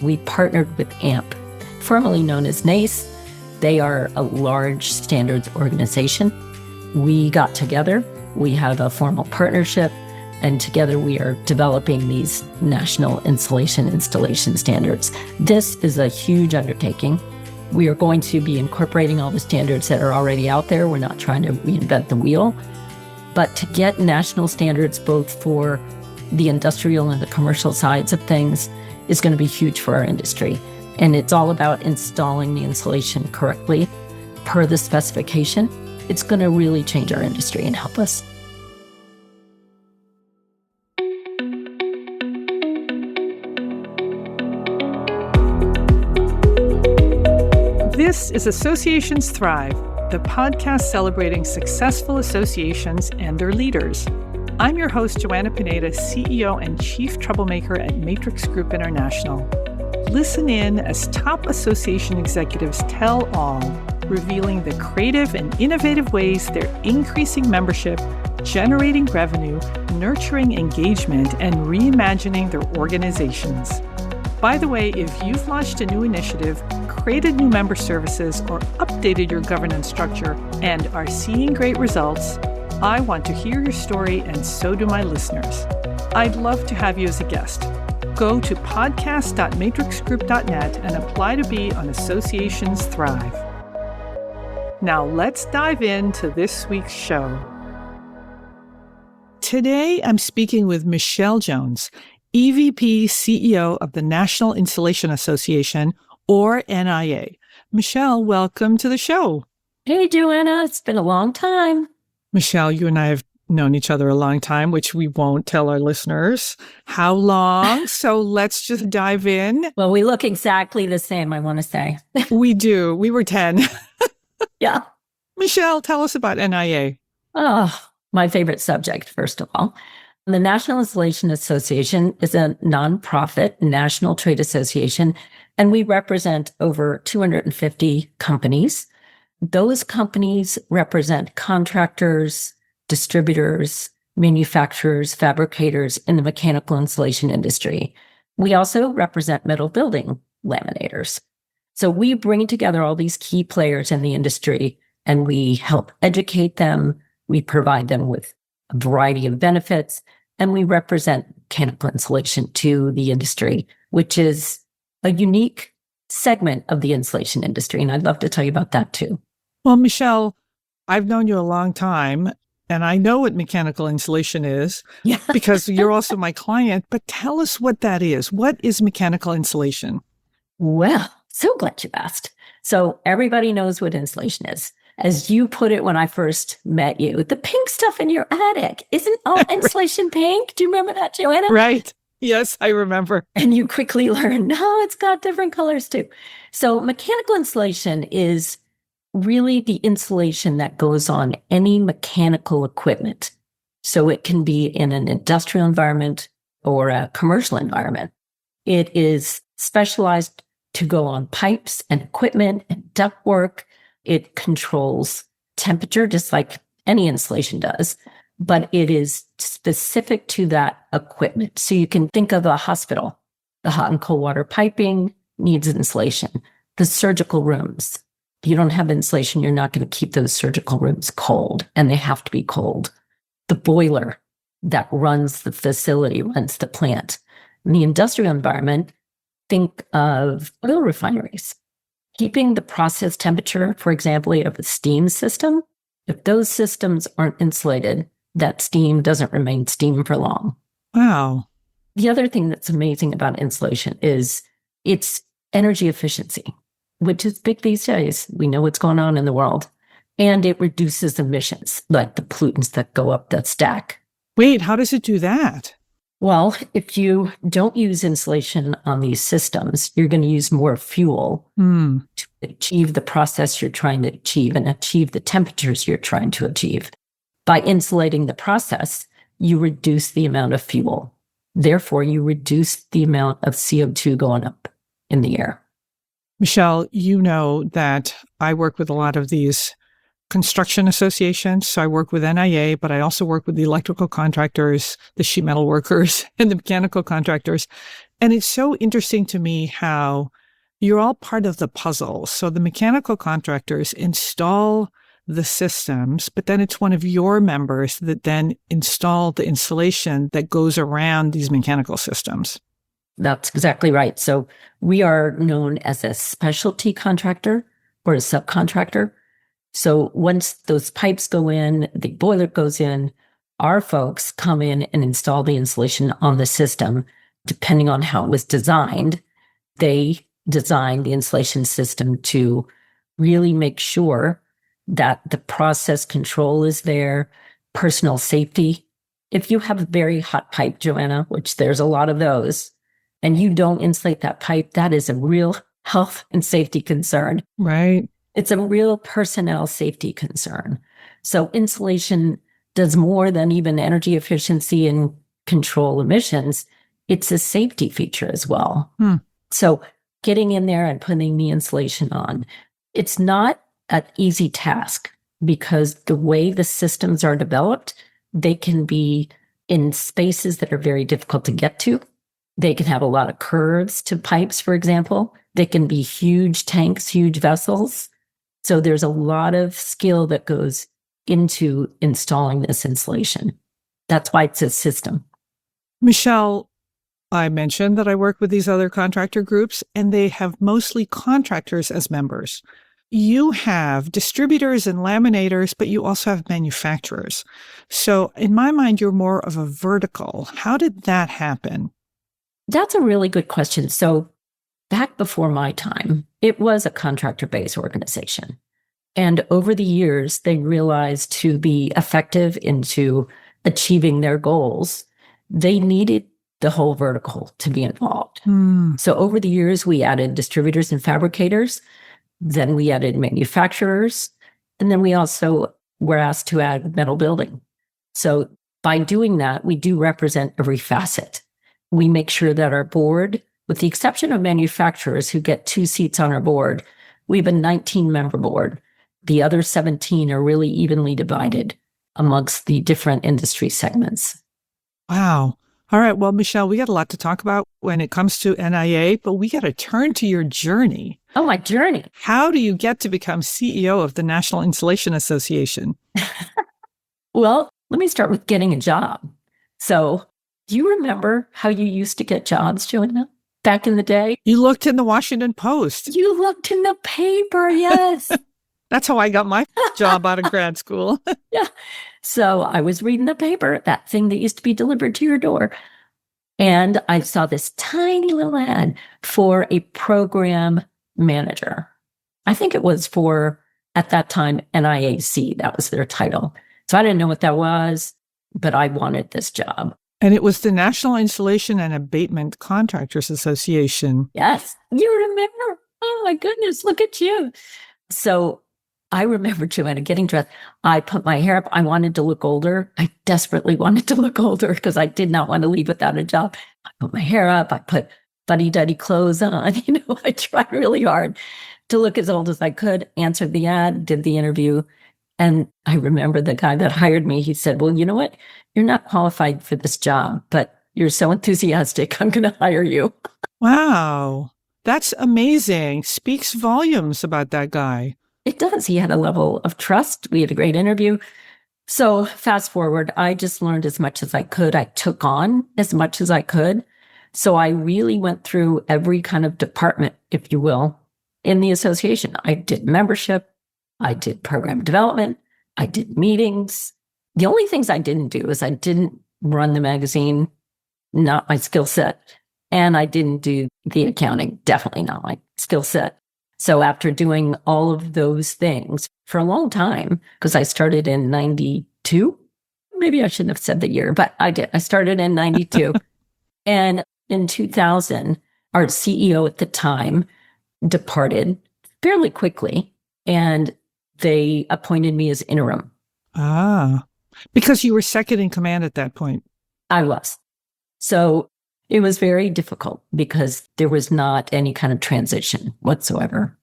we partnered with AMP, formerly known as NACE. They are a large standards organization. We got together, we have a formal partnership, and together we are developing these national insulation installation standards. This is a huge undertaking. We are going to be incorporating all the standards that are already out there. We're not trying to reinvent the wheel. But to get national standards both for the industrial and the commercial sides of things is going to be huge for our industry. And it's all about installing the insulation correctly per the specification. It's going to really change our industry and help us. This is Associations Thrive, the podcast celebrating successful associations and their leaders. I'm your host, Joanna Pineda, CEO and Chief Troublemaker at Matrix Group International. Listen in as top association executives tell all, revealing the creative and innovative ways they're increasing membership, generating revenue, nurturing engagement, and reimagining their organizations. By the way, if you've launched a new initiative, created new member services, or updated your governance structure and are seeing great results, I want to hear your story, and so do my listeners. I'd love to have you as a guest. Go to podcast.matrixgroup.net and apply to be on Associations Thrive. Now let's dive into this week's show. Today, I'm speaking with Michele Jones, EVP CEO of the National Insulation Association, or NIA. Michele, welcome to the show. Hey, Joanna, it's been a long time. Michele, you and I have known each other a long time, which we won't tell our listeners how long. So let's just dive in. Well, we look exactly the same, I want to say. We do. We were 10. Yeah. Michele, tell us about NIA. Oh, my favorite subject, first of all. The National Insulation Association is a nonprofit national trade association, and we represent over 250 companies. Those companies represent contractors, distributors, manufacturers, fabricators in the mechanical insulation industry. We also represent metal building laminators. So we bring together all these key players in the industry, and we help educate them. We provide them with a variety of benefits, and we represent mechanical insulation to the industry, which is a unique segment of the insulation industry. And I'd love to tell you about that too. Well, Michele, I've known you a long time, and I know what mechanical insulation is because you're also my client. But tell us what that is. What is mechanical insulation? Well, so glad you asked. So everybody knows what insulation is. As you put it when I first met you, the pink stuff in your attic. Isn't all insulation pink? Do you remember that, Joanna? Right. Yes, I remember. And you quickly learned, no, it's got different colors too. So mechanical insulation is really the insulation that goes on any mechanical equipment. So it can be in an industrial environment or a commercial environment. It is specialized to go on pipes and equipment and ductwork. It controls temperature, just like any insulation does, but it is specific to that equipment. So you can think of a hospital. The hot and cold water piping needs insulation. The surgical rooms. If you don't have insulation, you're not going to keep those surgical rooms cold, and they have to be cold. The boiler that runs the facility, runs the plant. In the industrial environment, think of oil refineries. Keeping the process temperature, for example, of a steam system, if those systems aren't insulated, that steam doesn't remain steam for long. Wow. The other thing that's amazing about insulation is its energy efficiency, which is big these days. We know what's going on in the world. And it reduces emissions, like the pollutants that go up that stack. Wait, how does it do that? Well, if you don't use insulation on these systems, you're going to use more fuel to achieve the process you're trying to achieve and achieve the temperatures you're trying to achieve. By insulating the process, you reduce the amount of fuel. Therefore, you reduce the amount of CO2 going up in the air. Michele, you know that I work with a lot of these construction associations. So I work with NIA, but I also work with the electrical contractors, the sheet metal workers, and the mechanical contractors. And it's so interesting to me how you're all part of the puzzle. So the mechanical contractors install the systems, but then it's one of your members that then install the installation that goes around these mechanical systems. That's exactly right. So we are known as a specialty contractor or a subcontractor. So once those pipes go in, the boiler goes in, our folks come in and install the insulation on the system. Depending on how it was designed, they design the insulation system to really make sure that the process control is there, personal safety. If you have a very hot pipe, Joanna, which there's a lot of those, and you don't insulate that pipe, that is a real health and safety concern. Right. It's a real personnel safety concern. So insulation does more than even energy efficiency and control emissions. It's a safety feature as well. So getting in there and putting the insulation on, it's not an easy task because the way the systems are developed, they can be in spaces that are very difficult to get to. They can have a lot of curves to pipes, for example. They can be huge tanks, huge vessels. So there's a lot of skill that goes into installing this insulation. That's why it's a system. Michele, I mentioned that I work with these other contractor groups, and they have mostly contractors as members. You have distributors and laminators, but you also have manufacturers. So in my mind, you're more of a vertical. How did that happen? That's a really good question. So back before my time, it was a contractor-based organization. And over the years, they realized to be effective into achieving their goals, they needed the whole vertical to be involved. So over the years, we added distributors and fabricators. Then we added manufacturers. And then we also were asked to add metal building. So by doing that, we do represent every facet. We make sure that our board, with the exception of manufacturers who get 2 seats on our board, we have a 19-member board. The other 17 are really evenly divided amongst the different industry segments. Wow. All right. Well, Michele, we got a lot to talk about when it comes to NIA, but we got to turn to your journey. Oh, my journey. How do you get to become CEO of the National Insulation Association? Well, let me start with getting a job. So do you remember how you used to get jobs, Joanna, back in the day? You looked in the Washington Post. You looked in the paper, yes. That's how I got my job out of grad school. Yeah. So I was reading the paper, that thing that used to be delivered to your door. And I saw this tiny little ad for a program manager. I think it was for, at that time, NIAC. That was their title. So I didn't know what that was, but I wanted this job. And it was the National Installation and Abatement Contractors Association. Yes. You remember? Oh, my goodness. Look at you. So I remember, Joanna, getting dressed. I put my hair up. I wanted to look older. I desperately wanted to look older because I did not want to leave without a job. I put my hair up. I put fuddy-duddy clothes on. I tried really hard to look as old as I could, answered the ad, did the interview. And I remember the guy that hired me, he said, well, you know what? You're not qualified for this job, but you're so enthusiastic. I'm going to hire you. Wow. That's amazing. Speaks volumes about that guy. It does. He had a level of trust. We had a great interview. So fast forward, I just learned as much as I could. I took on as much as I could. So I really went through every kind of department, if you will, in the association. I did membership. I did program development. I did meetings. The only things I didn't do is I didn't run the magazine, not my skill set. And I didn't do the accounting, definitely not my skill set. So after doing all of those things for a long time, because I started in 92, maybe I shouldn't have said the year, but I did. I started in 92. And in 2000, our CEO at the time departed fairly quickly, and they appointed me as interim. Ah, because you were second in command at that point. I was. So it was very difficult because there was not any kind of transition whatsoever.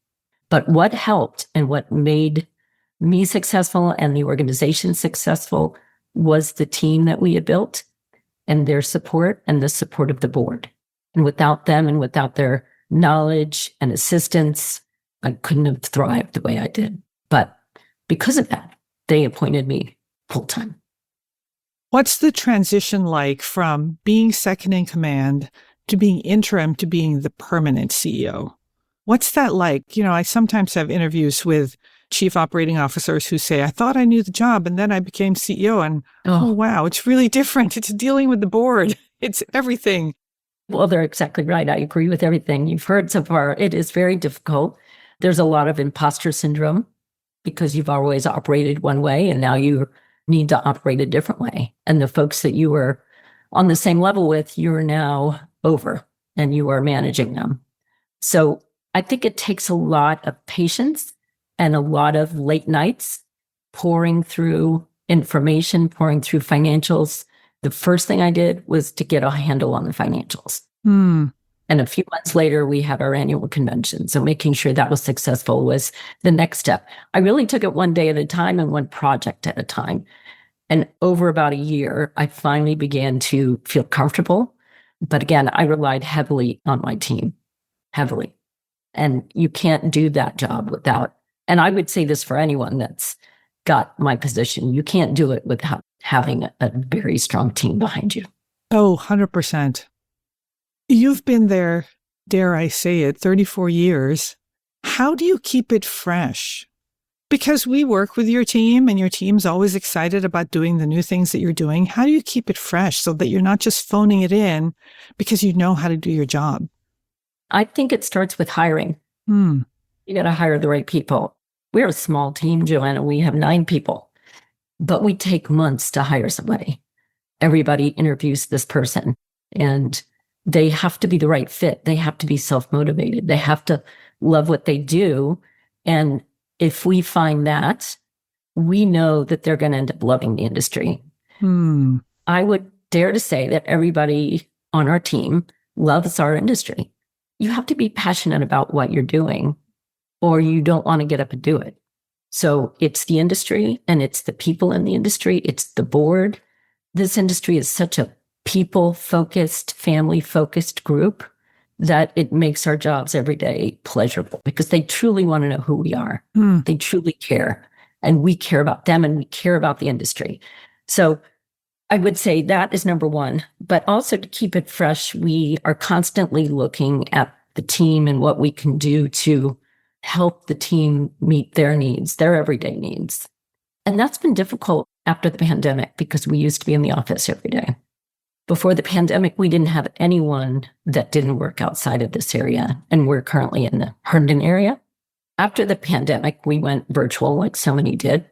But what helped and what made me successful and the organization successful was the team that we had built and their support and the support of the board. And without them and without their knowledge and assistance, I couldn't have thrived the way I did. But because of that, they appointed me full-time. What's the transition like from being second in command to being interim to being the permanent CEO? What's that like? I sometimes have interviews with chief operating officers who say, I thought I knew the job and then I became CEO. And oh wow, it's really different. It's dealing with the board. It's everything. Well, they're exactly right. I agree with everything you've heard so far. It is very difficult. There's a lot of imposter syndrome because you've always operated one way and now you need to operate a different way. And the folks that you were on the same level with, you're now over and you are managing them. So I think it takes a lot of patience and a lot of late nights pouring through information, pouring through financials. The first thing I did was to get a handle on the financials. And a few months later, we had our annual convention. So making sure that was successful was the next step. I really took it one day at a time and one project at a time. And over about a year, I finally began to feel comfortable. But again, I relied heavily on my team, heavily. And you can't do that job without, and I would say this for anyone that's got my position, you can't do it without having a very strong team behind you. Oh, 100%. You've been there, dare I say it, 34 years. How do you keep it fresh? Because we work with your team and your team's always excited about doing the new things that you're doing. How do you keep it fresh so that you're not just phoning it in because you know how to do your job? I think it starts with hiring. You got to hire the right people. We're a small team, Joanna. We have 9 people, but we take months to hire somebody. Everybody interviews this person and they have to be the right fit. They have to be self-motivated. They have to love what they do. And if we find that, we know that they're going to end up loving the industry. I would dare to say that everybody on our team loves our industry. You have to be passionate about what you're doing or you don't want to get up and do it. So it's the industry and it's the people in the industry. It's the board. This industry is such a people-focused, family-focused group that it makes our jobs every day pleasurable because they truly want to know who we are. They truly care. And we care about them and we care about the industry. So I would say that is number one. But also to keep it fresh, we are constantly looking at the team and what we can do to help the team meet their needs, their everyday needs. And that's been difficult after the pandemic because we used to be in the office every day. Before the pandemic, we didn't have anyone that didn't work outside of this area, and we're currently in the Herndon area. After the pandemic, we went virtual like so many did,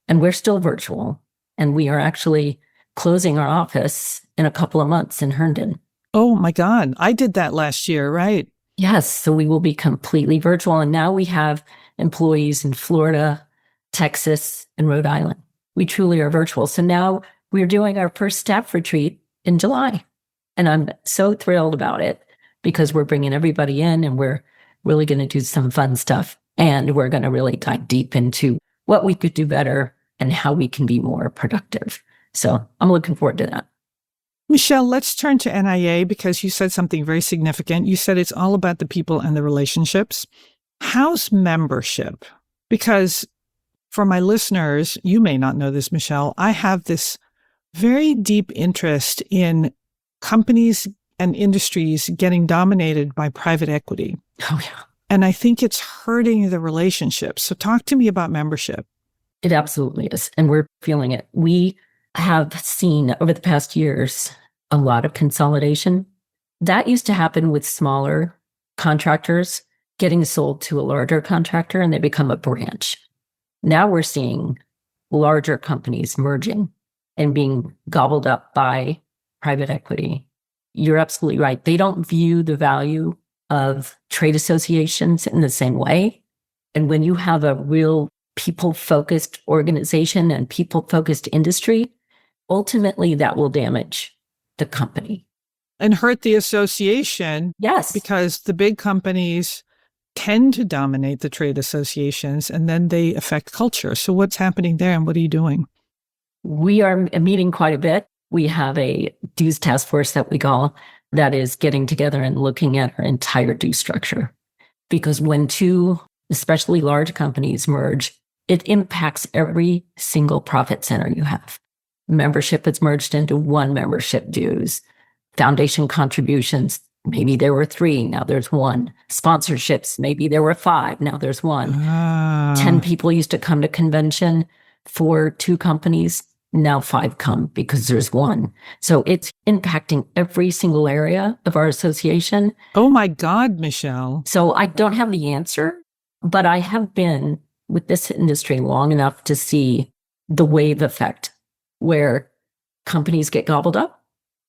and we're still virtual, and we are actually closing our office in a couple of months in Herndon. Oh my God, I did that last year, right? Yes, so we will be completely virtual, and now we have employees in Florida, Texas, and Rhode Island. We truly are virtual. So now we're doing our first staff retreat in July. And I'm so thrilled about it because we're bringing everybody in and we're really going to do some fun stuff. And we're going to really dive deep into what we could do better and how we can be more productive. So I'm looking forward to that. Michele, let's turn to NIA because you said something very significant. You said it's all about the people and the relationships. How's membership? Because for my listeners, you may not know this, Michele, I have this very deep interest in companies and industries getting dominated by private equity. Oh, yeah. And I think it's hurting the relationships. So talk to me about membership. It absolutely is. And we're feeling it. We have seen over the past years a lot of consolidation. That used to happen with smaller contractors getting sold to a larger contractor and they become a branch. Now we're seeing larger companies merging and being gobbled up by private equity. You're absolutely right. They don't view the value of trade associations in the same way. And when you have a real people-focused organization and people-focused industry, ultimately that will damage the company. And hurt the association. Yes. Because the big companies tend to dominate the trade associations and then they affect culture. So what's happening there and what are you doing? We are meeting quite a bit. We have a dues task force that we call that is getting together and looking at our entire due structure. Because when two, especially large companies merge, it impacts every single profit center you have. Membership is merged into one membership dues. Foundation contributions, maybe there were 3, now there's 1. Sponsorships, maybe there were 5, now there's 1. 10 people used to come to convention for 2 companies, now 5 come because there's 1. So it's impacting every single area of our association. Oh my God, Michele. So I don't have the answer, but I have been with this industry long enough to see the wave effect where companies get gobbled up.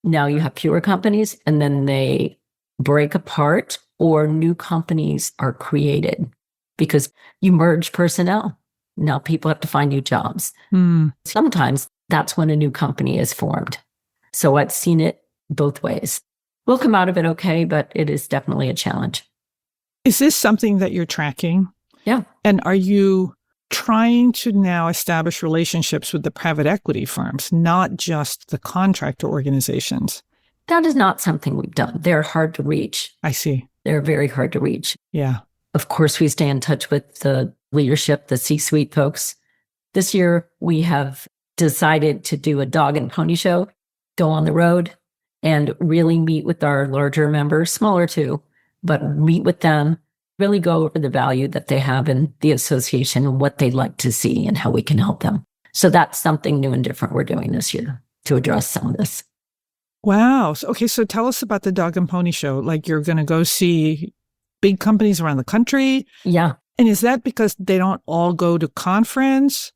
Now you have fewer companies and then they break apart or new companies are created because you merge personnel. Now people have to find new jobs. Sometimes that's when a new company is formed. So I've seen it both ways. We'll come out of it okay, but it is definitely a challenge. Is this something that you're tracking? Yeah. And are you trying to now establish relationships with the private equity firms, not just the contractor organizations? That is not something we've done. They're hard to reach. I see. They're very hard to reach. Yeah. Of course, we stay in touch with the leadership, the C-suite folks. This year, we have decided to do a dog and pony show, go on the road, and really meet with our larger members, smaller too, but meet with them, really go over the value that they have in the association and what they'd like to see and how we can help them. So that's something new and different we're doing this year to address some of this. Wow. Okay, so tell us about the dog and pony show. Like you're going to go see big companies around the country? Yeah. And is that because they don't all go to conference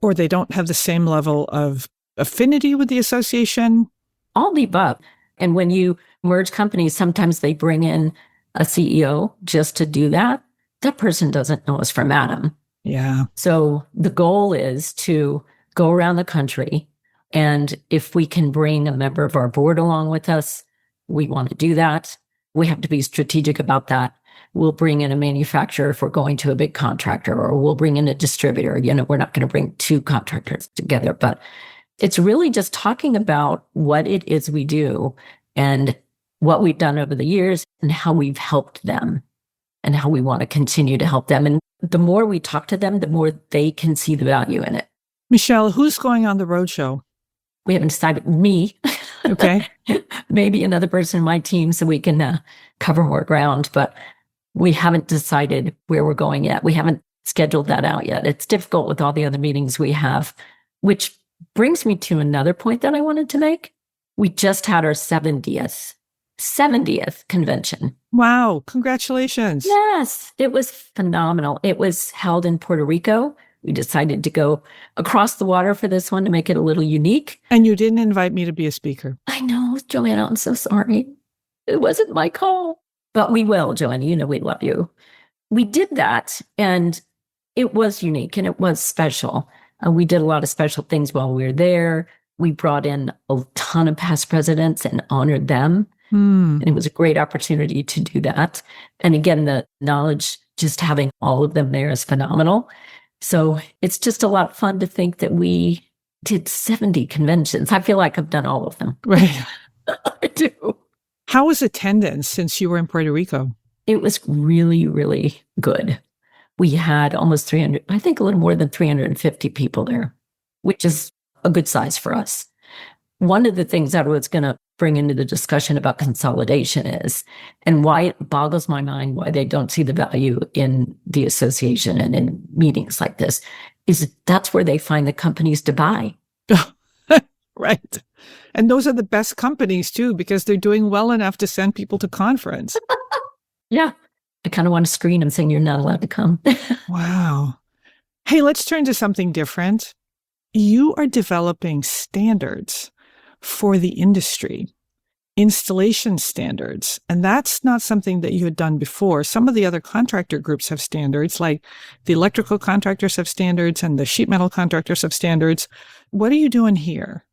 or they don't have the same level of affinity with the association? All the above. And when you merge companies, sometimes they bring in a CEO just to do that. That person doesn't know us from Adam. Yeah. So the goal is to go around the country. And if we can bring a member of our board along with us, we want to do that. We have to be strategic about that. We'll bring in a manufacturer if we're going to a big contractor, or we'll bring in a distributor. We're not going to bring 2 contractors together, but it's really just talking about what it is we do and what we've done over the years and how we've helped them and how we want to continue to help them. And the more we talk to them, the more they can see the value in it. Michele, who's going on the roadshow? We haven't decided. Me. Okay. Maybe another person in my team so we can cover more ground, but we haven't decided where we're going yet. We haven't scheduled that out yet. It's difficult with all the other meetings we have, which brings me to another point that I wanted to make. We just had our 70th convention. Wow. Congratulations. Yes, it was phenomenal. It was held in Puerto Rico. We decided to go across the water for this one to make it a little unique. And you didn't invite me to be a speaker. I know, Joanna, I'm so sorry. It wasn't my call. But we will, Joanna, we love you. We did that, and it was unique, and it was special. We did a lot of special things while we were there. We brought in a ton of past presidents and honored them. And it was a great opportunity to do that. And again, the knowledge, just having all of them there is phenomenal. So it's just a lot of fun to think that we did 70 conventions. I feel like I've done all of them. Right. I do. How was attendance since you were in Puerto Rico? It was really, really good. We had almost 300, I think a little more than 350 people there, which is a good size for us. One of the things that I was going to bring into the discussion about consolidation is, and why it boggles my mind why they don't see the value in the association and in meetings like this, is that's where they find the companies to buy. Right. And those are the best companies too, because they're doing well enough to send people to conference. Yeah. I kind of want to screen them saying you're not allowed to come. Wow. Hey, let's turn to something different. You are developing standards for the industry, installation standards. And that's not something that you had done before. Some of the other contractor groups have standards, like the electrical contractors have standards and the sheet metal contractors have standards. What are you doing here?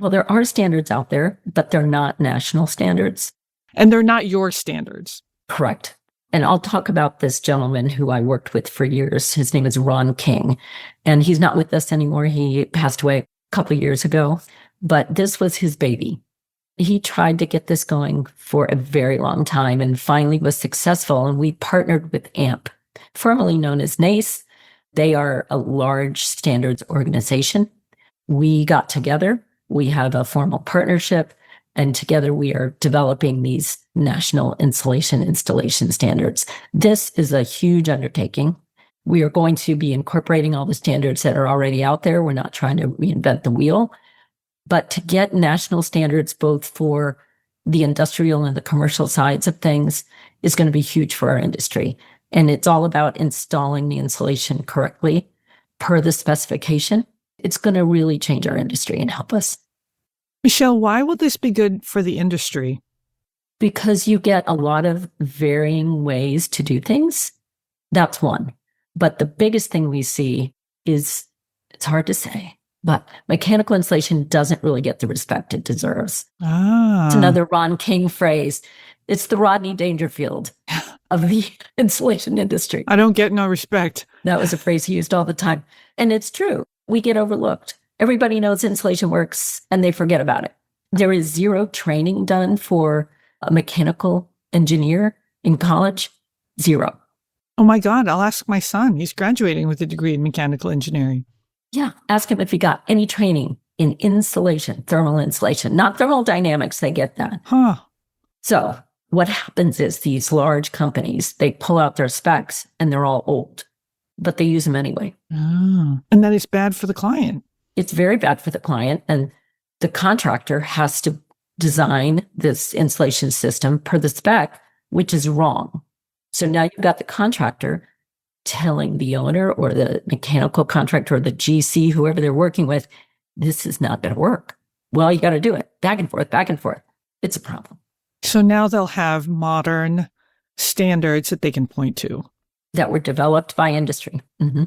Well, there are standards out there, but they're not national standards. And they're not your standards. Correct. And I'll talk about this gentleman who I worked with for years. His name is Ron King, and he's not with us anymore. He passed away a couple of years ago, but this was his baby. He tried to get this going for a very long time and finally was successful. And we partnered with AMP, formerly known as NACE. They are a large standards organization. We got together. We have a formal partnership, and together we are developing these national insulation installation standards. This is a huge undertaking. We are going to be incorporating all the standards that are already out there. We're not trying to reinvent the wheel. But to get national standards, both for the industrial and the commercial sides of things, is going to be huge for our industry. And it's all about installing the insulation correctly per the specification. It's going to really change our industry and help us. Michele, why will this be good for the industry? Because you get a lot of varying ways to do things. That's one. But the biggest thing we see is, it's hard to say, but mechanical insulation doesn't really get the respect it deserves. It's another Ron King phrase. It's the Rodney Dangerfield of the insulation industry. I don't get no respect. That was a phrase he used all the time. And it's true. We get overlooked. Everybody knows insulation works and they forget about it. There is zero training done for a mechanical engineer in college. Zero. Oh my God, I'll ask my son. He's graduating with a degree in mechanical engineering. Yeah, ask him if he got any training in insulation, thermal insulation, not thermal dynamics. They get that. Huh. So what happens is these large companies, they pull out their specs and they're all old, but they use them anyway. And that is bad for the client. It's very bad for the client. And the contractor has to design this insulation system per the spec, which is wrong. So now you've got the contractor telling the owner or the mechanical contractor or the GC, whoever they're working with, this is not going to work. Well, you got to do it back and forth, back and forth. It's a problem. So now they'll have modern standards that they can point to. That were developed by industry. Mm-hmm.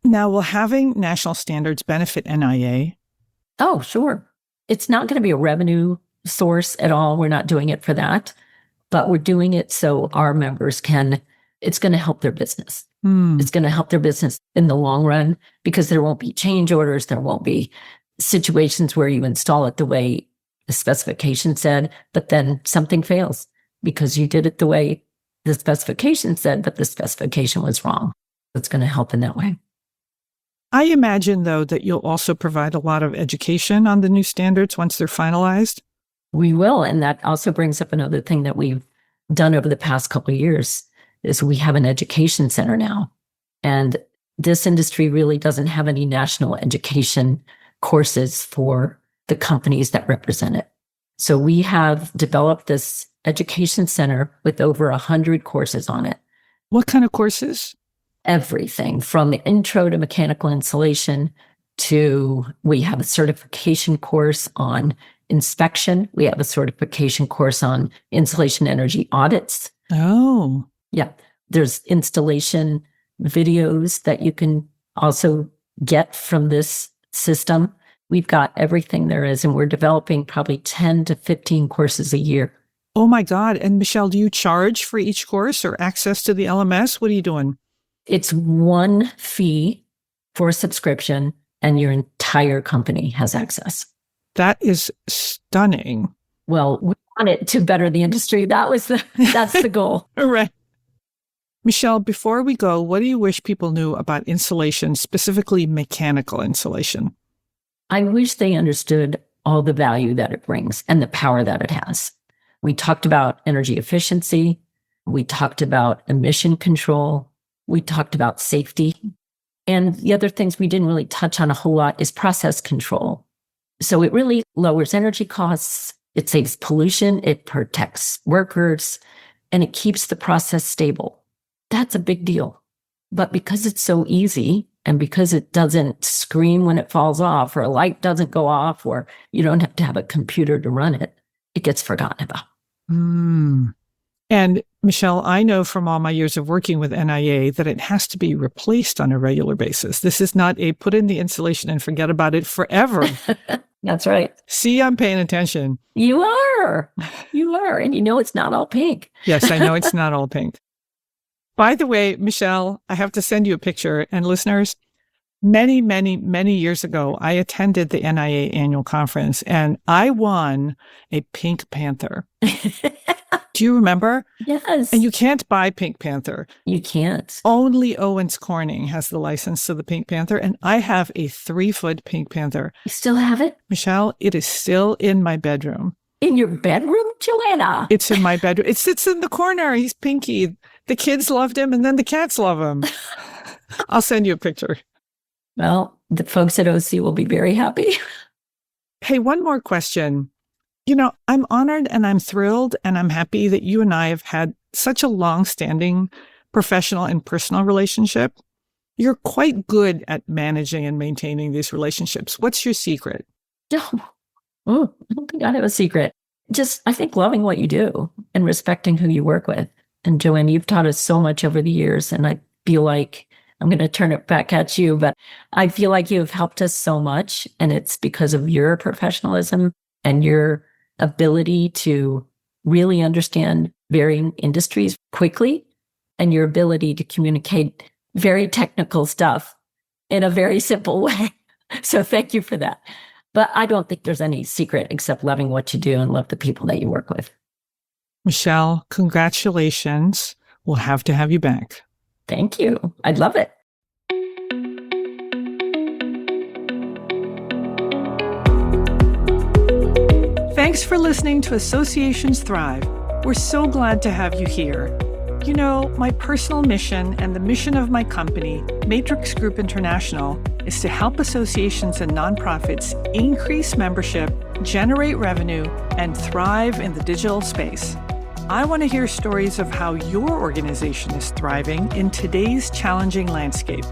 Now, will having national standards benefit NIA? Oh, sure. It's not going to be a revenue source at all. We're not doing it for that, but we're doing it so our members can, it's going to help their business. It's going to help their business in the long run because there won't be change orders. There won't be situations where you install it the way the specification said, but then something fails because you did it the way the specification said, but the specification was wrong. It's going to help in that way. I imagine, though, that you'll also provide a lot of education on the new standards once they're finalized. We will. And that also brings up another thing that we've done over the past couple of years is we have an education center now. And this industry really doesn't have any national education courses for the companies that represent it. So we have developed this education center with over 100 courses on it. What kind of courses? Everything from the intro to mechanical insulation to, we have a certification course on inspection. We have a certification course on insulation energy audits. Oh. Yeah. There's installation videos that you can also get from this system. We've got everything there is, and we're developing probably 10 to 15 courses a year. Oh my God. And Michele, do you charge for each course or access to the LMS? What are you doing? It's one fee for a subscription, and your entire company has access. That is stunning. Well, we want it to better the industry. That's the goal. Right. Michele, before we go, what do you wish people knew about insulation, specifically mechanical insulation? I wish they understood all the value that it brings and the power that it has. We talked about energy efficiency. We talked about emission control. We talked about safety. And the other things we didn't really touch on a whole lot is process control. So it really lowers energy costs. It saves pollution. It protects workers, and it keeps the process stable. That's a big deal. But because it's so easy, and because it doesn't scream when it falls off, or a light doesn't go off, or you don't have to have a computer to run it, it gets forgotten about. And Michele, I know from all my years of working with NIA that it has to be replaced on a regular basis. This is not a put in the insulation and forget about it forever. That's right. See, I'm paying attention. You are. You are. And you know it's not all pink. Yes, I know it's not all pink. By the way, Michele, I have to send you a picture. And listeners, Many, many, many years ago, I attended the NIA annual conference and I won a Pink Panther. Do you remember? Yes. And you can't buy Pink Panther. You can't. Only Owens Corning has the license to the Pink Panther. And I have a 3-foot Pink Panther. You still have it? Michele, it is still in my bedroom. In your bedroom, Joanna? It's in my bedroom. It sits in the corner. He's Pinky. The kids loved him and then the cats love him. I'll send you a picture. Well, the folks at OC will be very happy. Hey, one more question. I'm honored and I'm thrilled and I'm happy that you and I have had such a long-standing professional and personal relationship. You're quite good at managing and maintaining these relationships. What's your secret? I don't think I have a secret. Just, I think, loving what you do and respecting who you work with. And Joanna, you've taught us so much over the years, and I feel like I'm going to turn it back at you, but I feel like you've helped us so much, and it's because of your professionalism and your ability to really understand varying industries quickly, and your ability to communicate very technical stuff in a very simple way. So thank you for that. But I don't think there's any secret except loving what you do and love the people that you work with. Michele, congratulations. We'll have to have you back. Thank you. I'd love it. Thanks for listening to Associations Thrive. We're so glad to have you here. My personal mission and the mission of my company, Matrix Group International, is to help associations and nonprofits increase membership, generate revenue, and thrive in the digital space. I want to hear stories of how your organization is thriving in today's challenging landscape.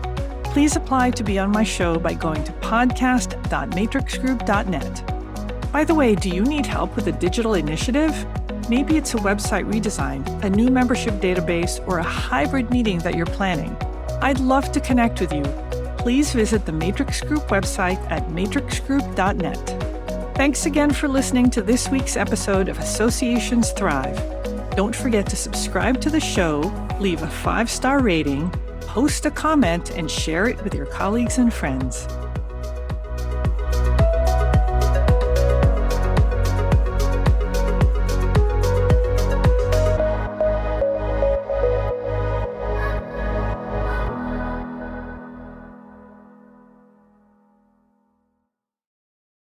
Please apply to be on my show by going to podcast.matrixgroup.net. By the way, do you need help with a digital initiative? Maybe it's a website redesign, a new membership database, or a hybrid meeting that you're planning. I'd love to connect with you. Please visit the Matrix Group website at matrixgroup.net. Thanks again for listening to this week's episode of Associations Thrive. Don't forget to subscribe to the show, leave a 5-star rating, post a comment, and share it with your colleagues and friends.